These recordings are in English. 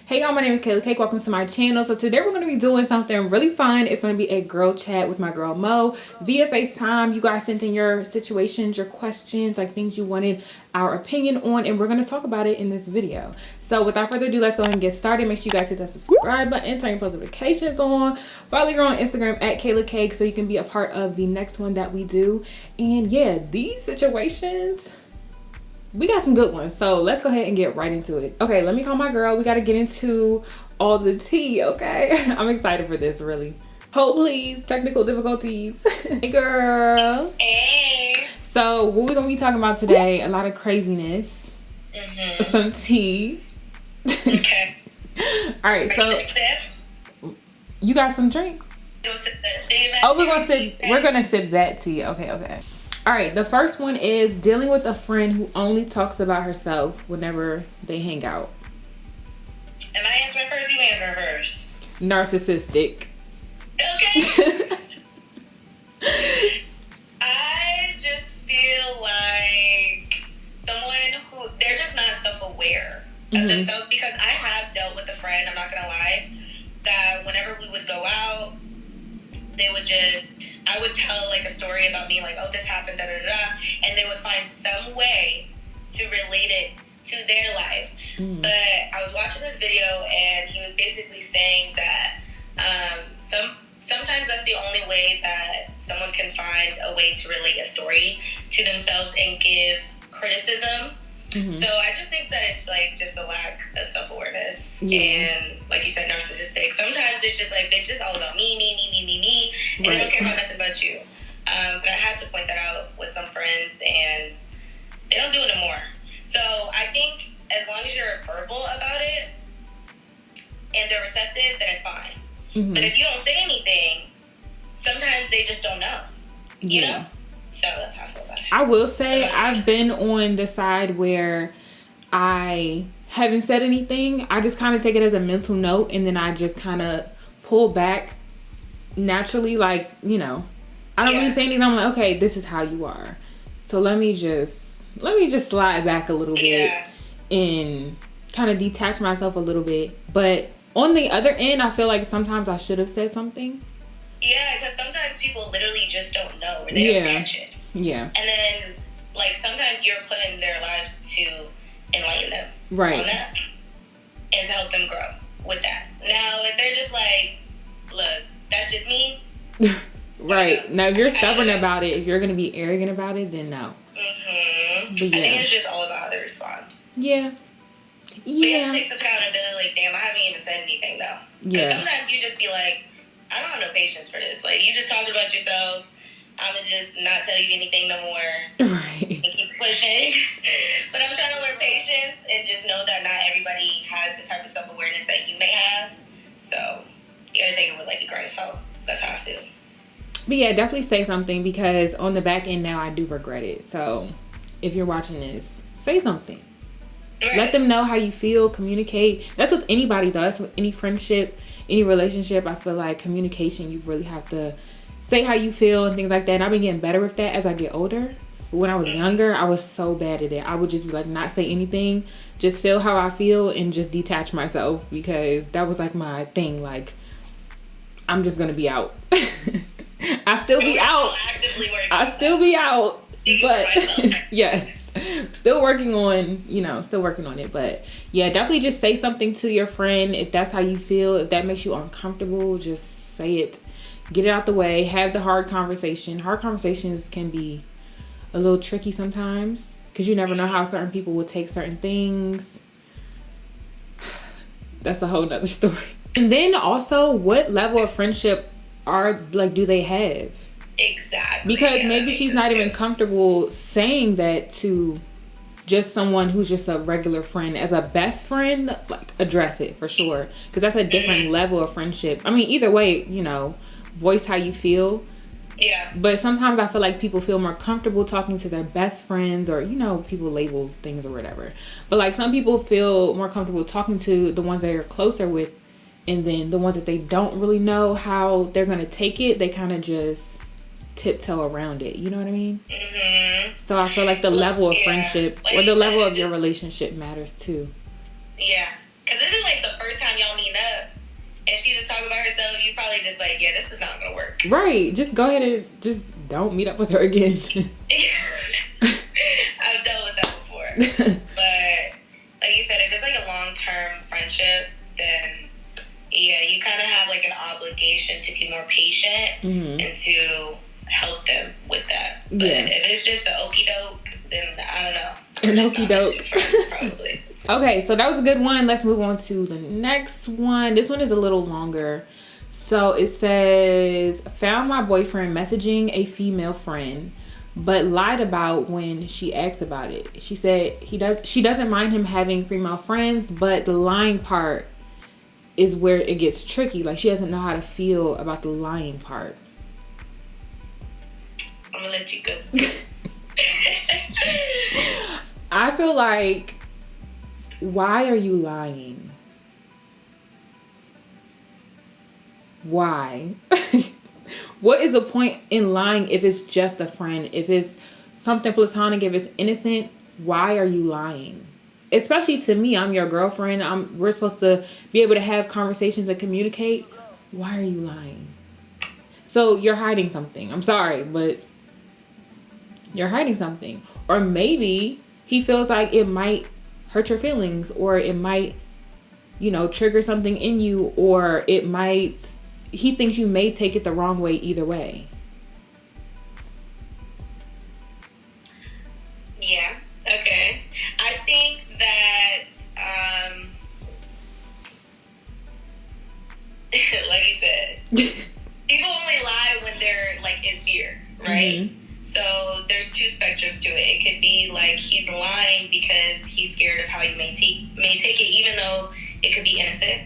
Hey y'all, my name is Kaila Kake. Welcome to my channel. So today we're going to be doing something really fun. It's going to be a girl chat with my girl Mo via FaceTime. You guys sent in your situations, your questions, like things you wanted our opinion on, and we're going to talk about it in this video. So without further ado, let's go ahead and get started. Make sure you guys hit that subscribe button, turn your post notifications on. Follow her on Instagram at Kaila Kake so you can be a part of the next one that we do. And yeah, these situations, we got some good ones, so let's go ahead and get right into it. Okay, let me call my girl. We got to get into all the tea, okay? I'm excited for this, really. Hold please, technical difficulties. Hey girl. Hey. So what we're gonna be talking about today, a lot of craziness, some tea. Okay. All right, so you got some drinks? Oh, we're gonna sip that tea. Okay. All right, the first one is dealing with a friend who only talks about herself whenever they hang out. Am I answering first? You answering first. Narcissistic. Okay. I just feel like someone who, they're just not self-aware of themselves, because I have dealt with a friend, I'm not gonna lie, that whenever we would go out, they would just, I would tell like a story about me, like, oh, this happened, and they would find some way to relate it to their life. But I was watching this video, and he was basically saying that sometimes that's the only way that someone can find a way to relate a story to themselves and give criticism. So I just think that it's like just a lack of self-awareness, and like you said, narcissistic. Sometimes it's just like, it's just all about me, and they don't care about nothing but you. But I had to point that out with some friends, and they don't do it anymore. So I think as long as you're verbal about it and they're receptive, then it's fine. But if you don't say anything, sometimes they just don't know, you know? So that's how I feel about it. I will say I've been on the side where I haven't said anything. I just kind of take it as a mental note, and then I just kind of pull back naturally. Like, you know, I don't really say anything. I'm like, okay, this is how you are. So let me just slide back a little bit and kind of detach myself a little bit. But on the other end, I feel like sometimes I should have said something. Yeah, because sometimes people literally just don't know, or they don't catch it. Yeah. And then, like, sometimes you're put in their lives to enlighten them on that and to help them grow with that. Now, if they're just like, look, that's just me. Right. Now, if you're stubborn about it, if you're going to be arrogant about it, then no. I think it's just all about how they respond. Yeah. We have to take some accountability, like, damn, I haven't even said anything, though. Because sometimes you just be like, I don't have no patience for this. Like, you just talked about yourself. I'm going to just not tell you anything no more. Right. And keep pushing. But I'm trying to learn patience and just know that not everybody has the type of self-awareness that you may have. So, you got to take it with, like, a grain of salt. That's how I feel. But yeah, definitely say something, because on the back end now I do regret it. So, if you're watching this, say something. Let them know how you feel. Communicate. That's with anybody, though. That's with any friendship, any relationship. I feel like communication, you really have to say how you feel and things like that. And I've been getting better with that as I get older. But when I was younger, I was so bad at it. I would just be like, not say anything, just feel how I feel and just detach myself, because that was like my thing. Like, I'm just gonna be out. I still be out. I still be out. But yes. Still working on it. But yeah, definitely just say something to your friend if that's how you feel. If that makes you uncomfortable, just say it. Get it out the way. Have the hard conversation. Hard conversations can be a little tricky sometimes, because you never know how certain people will take certain things. That's a whole nother story. And then also, what level of friendship do they have? Exactly. Because maybe she's not even comfortable saying that to just someone who's just a regular friend. As a best friend, like, address it for sure, because that's a different level of friendship. I mean, either way, you know, voice how you feel. Yeah. But sometimes I feel like people feel more comfortable talking to their best friends, or, you know, people label things or whatever. But like, some people feel more comfortable talking to the ones that you're closer with, and then the ones that they don't really know how they're going to take it, they kind of just tiptoe around it. You know what I mean? So I feel like the level of friendship, like, or the level of your relationship matters too. Yeah. Because it is like the first time time y'all meet up and she just talk about herself, you probably just like, yeah, this is not gonna work. Right. Just go ahead and just don't meet up with her again. I've dealt with that before. But like you said, if it's like a long-term friendship, then yeah, you kind of have like an obligation to be more patient and to help them with that. But if it's just an okie doke, then I don't know. An okie doke. Probably. Okay, so that was a good one. Let's move on to the next one. This one is a little longer. So it says, found my boyfriend messaging a female friend, but lied about when she asked about it. She said she doesn't mind him having female friends, but the lying part is where it gets tricky. Like, she doesn't know how to feel about the lying part. I'm gonna let you go. I feel like, why are you lying? Why? What is the point in lying if it's just a friend? If it's something platonic, if it's innocent, why are you lying? Especially to me, I'm your girlfriend. We're supposed to be able to have conversations and communicate. Why are you lying? So you're hiding something. I'm sorry, but you're hiding something. Or maybe he feels like it might hurt your feelings, or it might, trigger something in you, or he thinks you may take it the wrong way either way. Yeah, okay. I think that, like you said, people only lie when they're, like, in fear, right? So there's two spectrums to it. It could be like he's lying because he's scared of how you may take it, even though it could be innocent.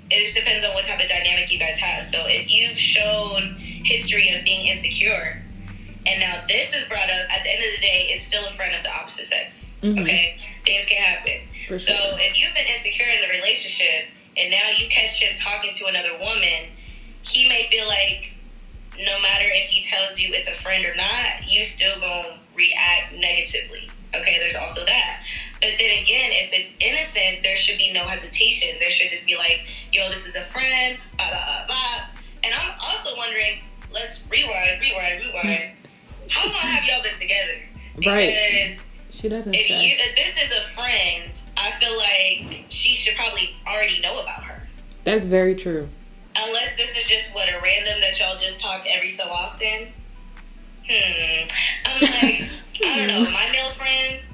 It just depends on what type of dynamic you guys have. So if you've shown history of being insecure, and now this is brought up, at the end of the day, it's still a friend of the opposite sex. Okay? Things can happen. So if you've been insecure in the relationship, and now you catch him talking to another woman, he may feel like no matter if he tells you it's a friend or not, you still gonna react negatively. Okay, there's also that. But then again, if it's innocent, there should be no hesitation. There should just be like, yo, this is a friend, blah, blah, blah, blah. And I'm also wondering, let's rewind. How long have y'all been together? Because she doesn't if this is a friend, I feel like she should probably already know about her. That's very true. Unless this is just a random that y'all just talk every so often. I'm like, I don't know. My male friends,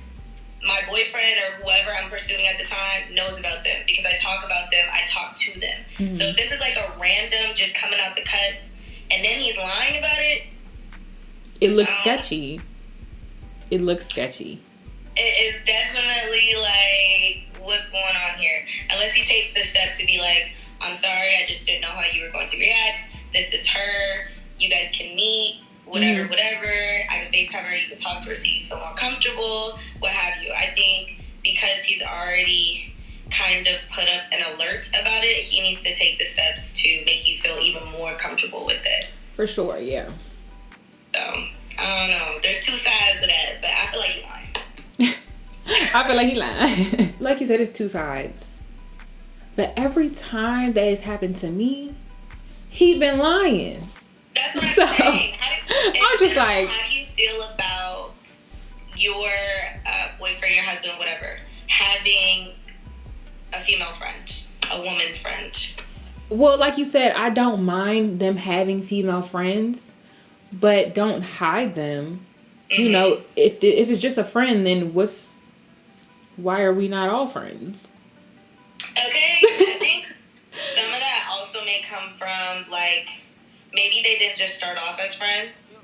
my boyfriend or whoever I'm pursuing at the time knows about them because I talk about them. I talk to them. So if this is like a random just coming out the cuts and then he's lying about it, it looks sketchy. It looks sketchy. It is definitely like, what's going on here? Unless he takes the step to be like, I'm sorry, I just didn't know how you were going to react. This is her. You guys can meet. Whatever. I can FaceTime her. You can talk to her so you feel more comfortable. What have you. I think because he's already kind of put up an alert about it, he needs to take the steps to make you feel even more comfortable with it. For sure, yeah. So, I don't know. There's two sides to that, but I feel like he's lying. I feel like he's lying. Like you said, it's two sides. But every time that has happened to me, he been lying. That's what I'm saying. I'm just like, how do you feel about your boyfriend, your husband, whatever, having a female friend, a woman friend? Well, like you said, I don't mind them having female friends, but don't hide them. You know, if it's just a friend, then why are we not all friends? Okay, I think some of that also may come from, like, maybe they didn't just start off as friends.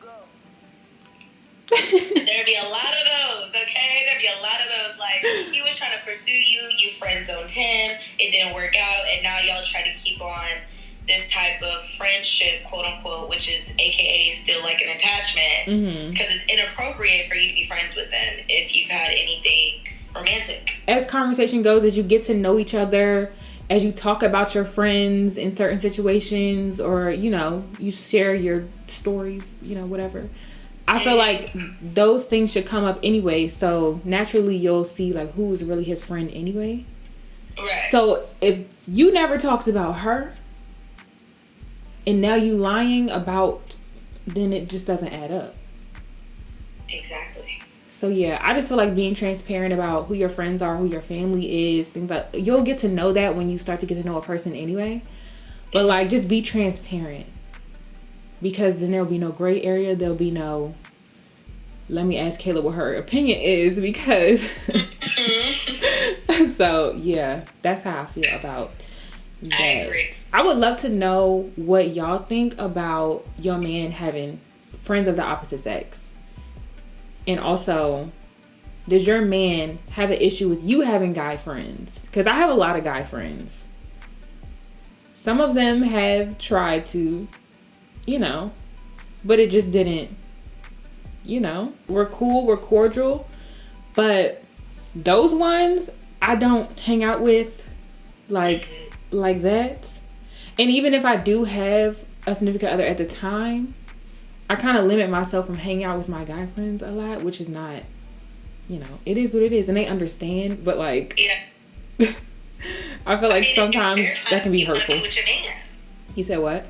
There'd be a lot of those, okay? There'd be a lot of those, like, he was trying to pursue you, you friend-zoned him, it didn't work out, and now y'all try to keep on this type of friendship, quote-unquote, which is AKA still like an attachment, because it's inappropriate for you to be friends with them if you've had anything romantic. As conversation goes, as you get to know each other, as you talk about your friends in certain situations, or, you share your stories, whatever. I feel like those things should come up anyway, so naturally you'll see, like, who's really his friend anyway. Right. So if you never talked about her and now you lying about, then it just doesn't add up. Exactly. So yeah, I just feel like being transparent about who your friends are, who your family is, things like, you'll get to know that when you start to get to know a person anyway. But like, just be transparent, because then there'll be no gray area. There'll be no, let me ask Kaila what her opinion is, because so yeah, that's how I feel about that. I agree. I would love to know what y'all think about your man having friends of the opposite sex. And also, does your man have an issue with you having guy friends? Because I have a lot of guy friends. Some of them have tried to, but it just didn't, we're cool, we're cordial. But those ones, I don't hang out with like that. And even if I do have a significant other at the time, I kind of limit myself from hanging out with my guy friends a lot, which is not, it is what it is. And they understand, but like, yeah. I feel like sometimes that can be hurtful. You want to be with your man. You said what?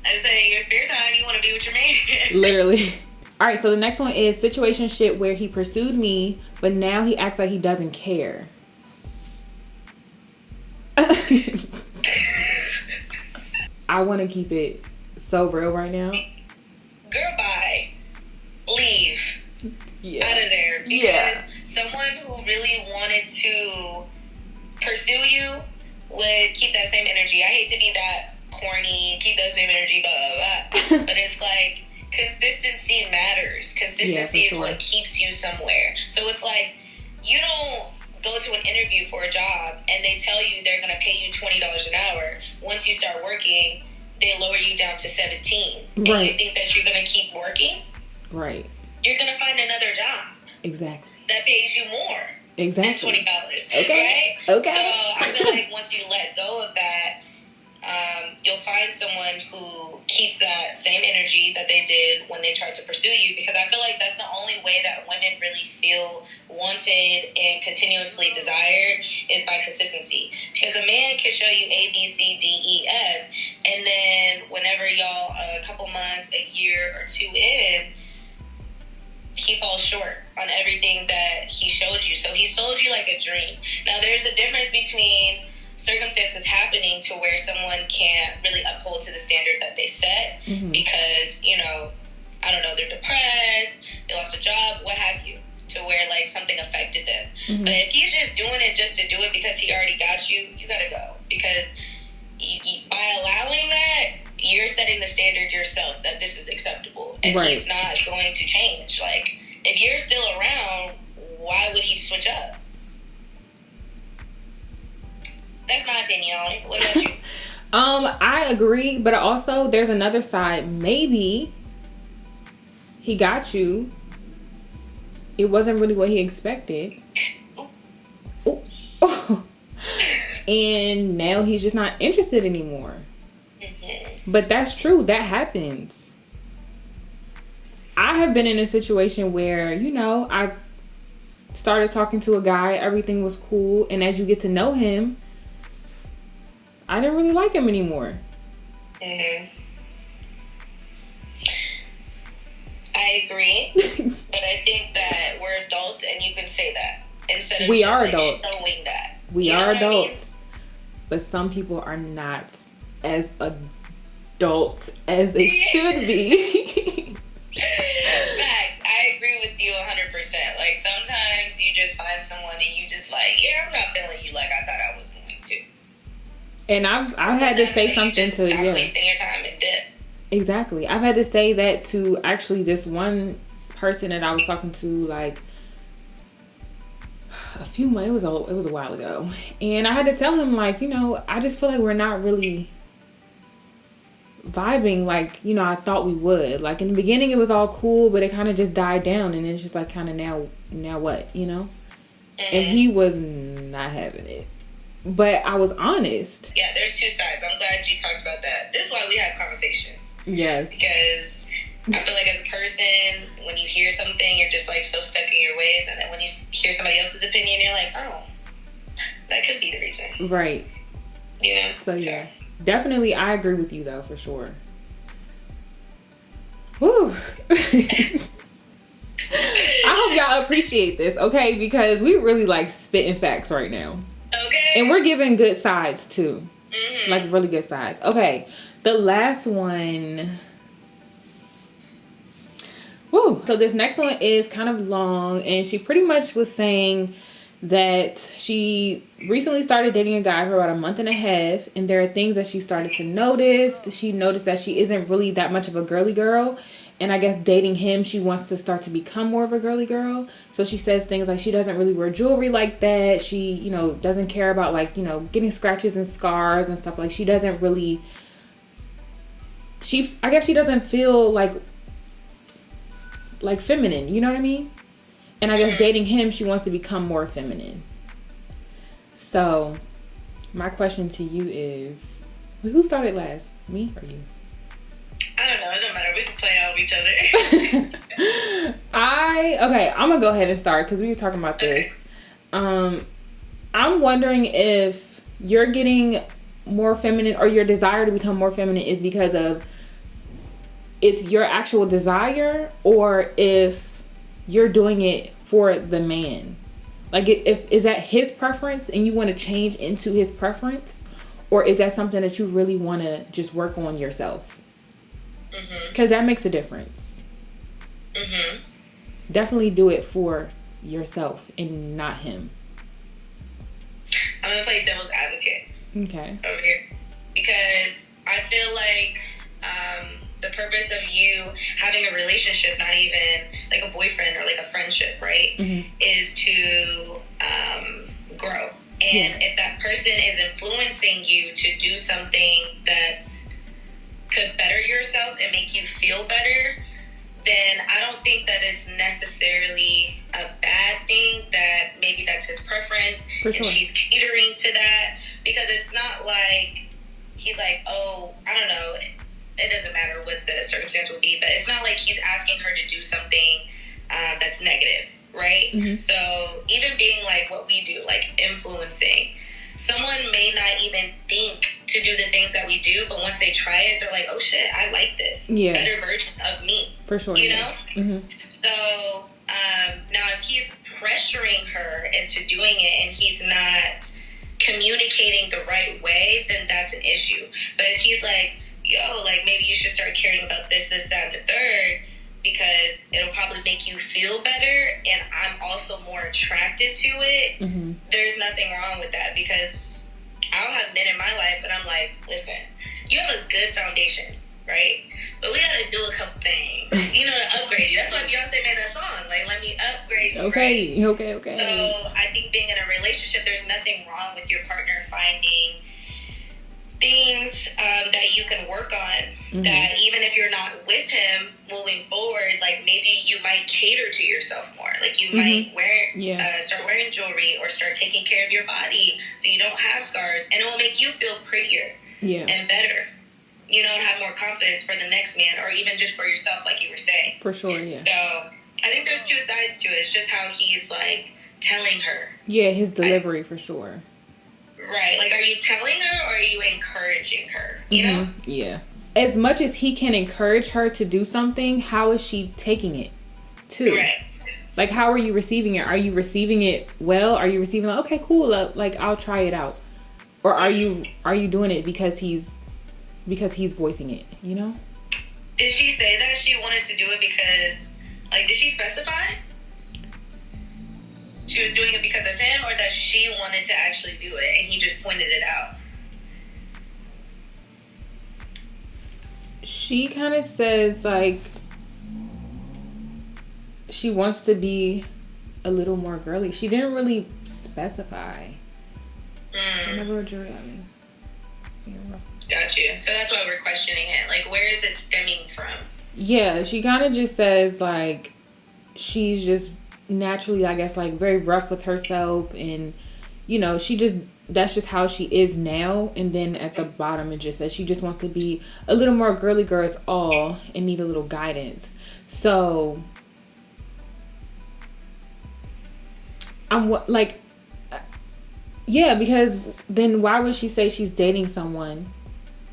I said, in your spare time, you want to be with your man. Literally. All right, so the next one is situationship where he pursued me, but now he acts like he doesn't care. I want to keep it so real right now. Girl, bye. Leave. Yeah. Out of there. Because someone who really wanted to pursue you would keep that same energy. I hate to be that corny, keep that same energy, blah, blah, blah. But it's like, consistency matters. Consistency is what keeps you somewhere. So it's like, you don't go to an interview for a job and they tell you they're going to pay you $20 an hour. Once you start working, they lower you down to 17. And you think that you're going to keep working? Right. You're going to find another job. Exactly. That pays you more. Exactly. $20. Okay. Right? Okay. So I feel like once you let go of that, you'll find someone who keeps that same energy that they did when they tried to pursue you, because I feel like that's the only way that women really feel wanted and continuously desired is by consistency. Because a man can show you A, B, C, D, E, F, and then whenever y'all a couple months, a year or two in, he falls short on everything that he showed you. So he sold you like a dream. Now there's a difference between circumstances happening to where someone can't really uphold to the standard that they set because, I don't know, they're depressed, they lost a job, what have you, to where like something affected them. But if he's just doing it just to do it because he already got you, you gotta go. Because by allowing that, you're setting the standard yourself that this is acceptable, and he's not going to change. Like, if you're still around, why would he switch up? That's my opinion on it. What about you? I agree, but also there's another side. Maybe he got you. It wasn't really what he expected. Ooh. And now he's just not interested anymore. But that's true. That happens. I have been in a situation where, I started talking to a guy. Everything was cool. And as you get to know him, I didn't really like him anymore. I agree. But I think that we're adults and you can say that. Instead of we are adults. showing that. We are adults. But some people are not as adult as they should be. Facts. I agree with you 100%. Like, sometimes you just find someone and you just like, I'm not feeling you like I thought I was going to. And I've had to say something to wasting your time and dip. Exactly. I've had to say that to actually this one person that I was talking to like a few months. It was a while ago, and I had to tell him like, I just feel like we're not really vibing like I thought we would. Like in the beginning, it was all cool, but it kind of just died down, and it's just like kind of now what, And he was not having it. But I was honest. Yeah, there's two sides. I'm glad you talked about that. This is why we have conversations. Yes. Because I feel like as a person, when you hear something, you're just like so stuck in your ways. And then when you hear somebody else's opinion, you're like, oh, that could be the reason. Right. You know? So yeah. Definitely, I agree with you though, for sure. Whew. I hope y'all appreciate this, okay? Because we really like spitting facts right now. Okay. And we're giving good sides too. Mm-hmm. Like really good sides. Okay. The last one. Woo. So this next one is kind of long, and she pretty much was saying that she recently started dating a guy for about a month and a half, and there are things that she started to notice. She noticed that she isn't really that much of a girly girl, and I guess dating him, she wants to start to become more of a girly girl. So she says things like she doesn't really wear jewelry like that. She, you know, doesn't care about like, you know, getting scratches and scars and stuff. Like she doesn't really, I guess she doesn't feel like feminine, you know what I mean? And I guess dating him, she wants to become more feminine. So my question to you is, who started last, me or you? I don't know, it don't matter, we can play off each other. Okay, I'm gonna go ahead and start because we were talking about this. I'm wondering if you're getting more feminine, or your desire to become more feminine is because of it's your actual desire, or if you're doing it for the man. Like, is that his preference and you want to change into his preference, or is that something that you really want to just work on yourself? Because that makes a difference. Definitely do it for yourself and not him. I'm gonna play devil's advocate. Okay. Over here, because I feel like the purpose of you having a relationship, not even like a boyfriend or like a friendship, right, is to grow. And if that person is influencing you to do something that's could better yourself and make you feel better, then I don't think that it's necessarily a bad thing, that maybe that's his preference. For sure. And she's catering to that, because it's not like he's like, oh, I don't know, it doesn't matter what the circumstance will be, but it's not like he's asking her to do something that's negative, right? So even being like what we do, like influencing, someone may not even think to do the things that we do, but once they try it, they're like, oh shit, I like this. Better version of me. For sure. You know? So now if he's pressuring her into doing it and he's not communicating the right way, then that's an issue. But if he's like, yo, like maybe you should start caring about this, that, and the third, because it'll probably make you feel better, and I'm also more attracted to it, there's nothing wrong with that, because I'll have men in my life, and I'm like, listen, you have a good foundation, right? But we gotta do a couple things, you know, to upgrade you. That's why Beyonce made that song, like, let me upgrade you, okay, right? Okay. So I think being in a relationship, there's nothing wrong with your partner finding things that you can work on, that even if you're not with him moving forward, like maybe you might cater to yourself more, like you might start wearing jewelry or start taking care of your body so you don't have scars, and it will make you feel prettier and better, you know, and have more confidence for the next man, or even just for yourself, like you were saying. For sure. So I think there's two sides to it. It's just how he's like telling her, his delivery, for sure. Right, like, are you telling her or are you encouraging her, you know? Yeah. As much as he can encourage her to do something, how is she taking it, too? Right. Like, how are you receiving it? Are you receiving it well? Are you receiving, like, okay, cool, like, I'll try it out? Or are you doing it because he's voicing it, you know? Did she say that she wanted to do it because, like, did she specify? She was doing it because of him, or that she wanted to actually do it and he just pointed it out? She kind of says, like, she wants to be a little more girly. She didn't really specify. I never a jury, I mean. Got you. So that's why we're questioning it. Like, where is this stemming from? Yeah, she kind of just says, like, she's just naturally, I guess, like, very rough with herself, and, you know, that's just how she is now. And then at the bottom it just says she just wants to be a little more girly girls all and need a little guidance. So I'm like, Yeah, because then why would she say she's dating someone?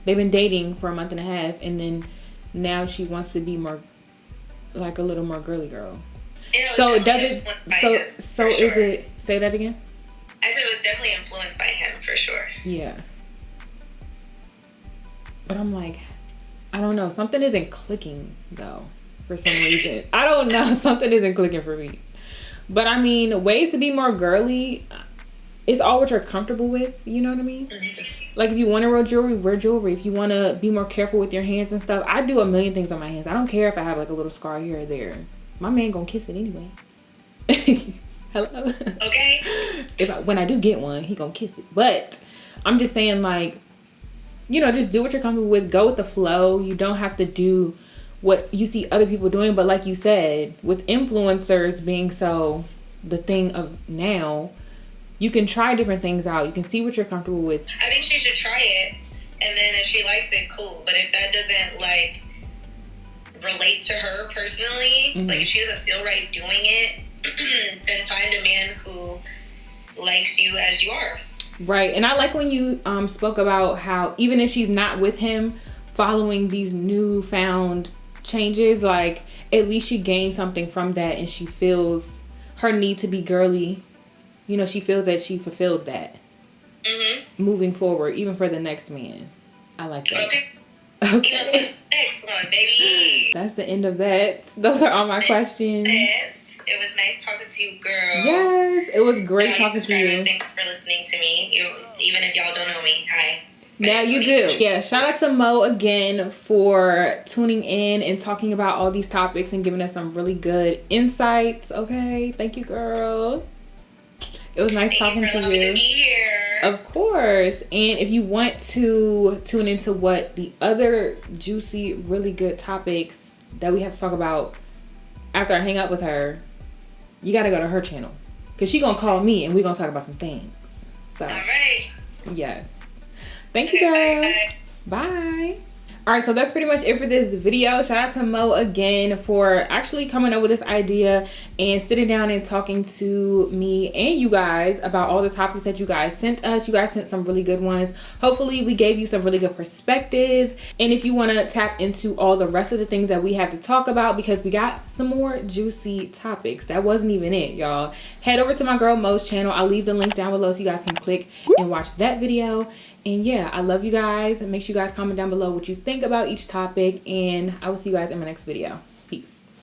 They've been dating for a month and a half, and then now she wants to be more, like a little more girly girl. So does it? So is it? Say that again. I said it was definitely influenced by him for sure. Yeah. But I'm like, I don't know. Something isn't clicking though. For some reason, I don't know. Something isn't clicking for me. But I mean, ways to be more girly. It's all what you're comfortable with. You know what I mean? Mm-hmm. Like if you want to wear jewelry. If you want to be more careful with your hands and stuff. I do a million things on my hands. I don't care if I have like a little scar here or there. My man gonna kiss it anyway. Hello. Okay. When I do get one, he gonna kiss it. But I'm just saying, like, you know, just do what you're comfortable with. Go with the flow. You don't have to do what you see other people doing. But like you said, with influencers being so the thing of now, you can try different things out. You can see what you're comfortable with. I think she should try it, and then if she likes it, cool. But if that doesn't like relate to her personally, mm-hmm. like if she doesn't feel right doing it, then find a man who likes you as you are. Right. And I like when you spoke about how even if she's not with him, following these newfound changes, like at least she gained something from that, and she feels her need to be girly. You know, she feels that she fulfilled that. Mm-hmm. Moving forward, even for the next man. I like that. Okay. Even for the next one, baby. That's the end of that. Those are all my questions. It was nice talking to you, girl. Yes, it was great talking to you. Thanks for listening to me. Even if y'all don't know me, hi. Now you do. Yeah, shout out to Mo again for tuning in and talking about all these topics and giving us some really good insights. Okay, thank you, girl. It was nice talking to you. To be here. Of course. And if you want to tune into what the other juicy, really good topics that we have to talk about after I hang up with her, you got to go to her channel. Because she's going to call me and we're going to talk about some things. So, all right. Yes. Thank you, girl. Bye. All right, so that's pretty much it for this video. Shout out to Mo again for actually coming up with this idea and sitting down and talking to me and you guys about all the topics that you guys sent us. You guys sent some really good ones. Hopefully we gave you some really good perspective. And if you want to tap into all the rest of the things that we have to talk about, because we got some more juicy topics. That wasn't even it, y'all. Head over to my girl Mo's channel. I'll leave the link down below so you guys can click and watch that video. And yeah, I love you guys. Make sure you guys comment down below what you think about each topic. And I will see you guys in my next video.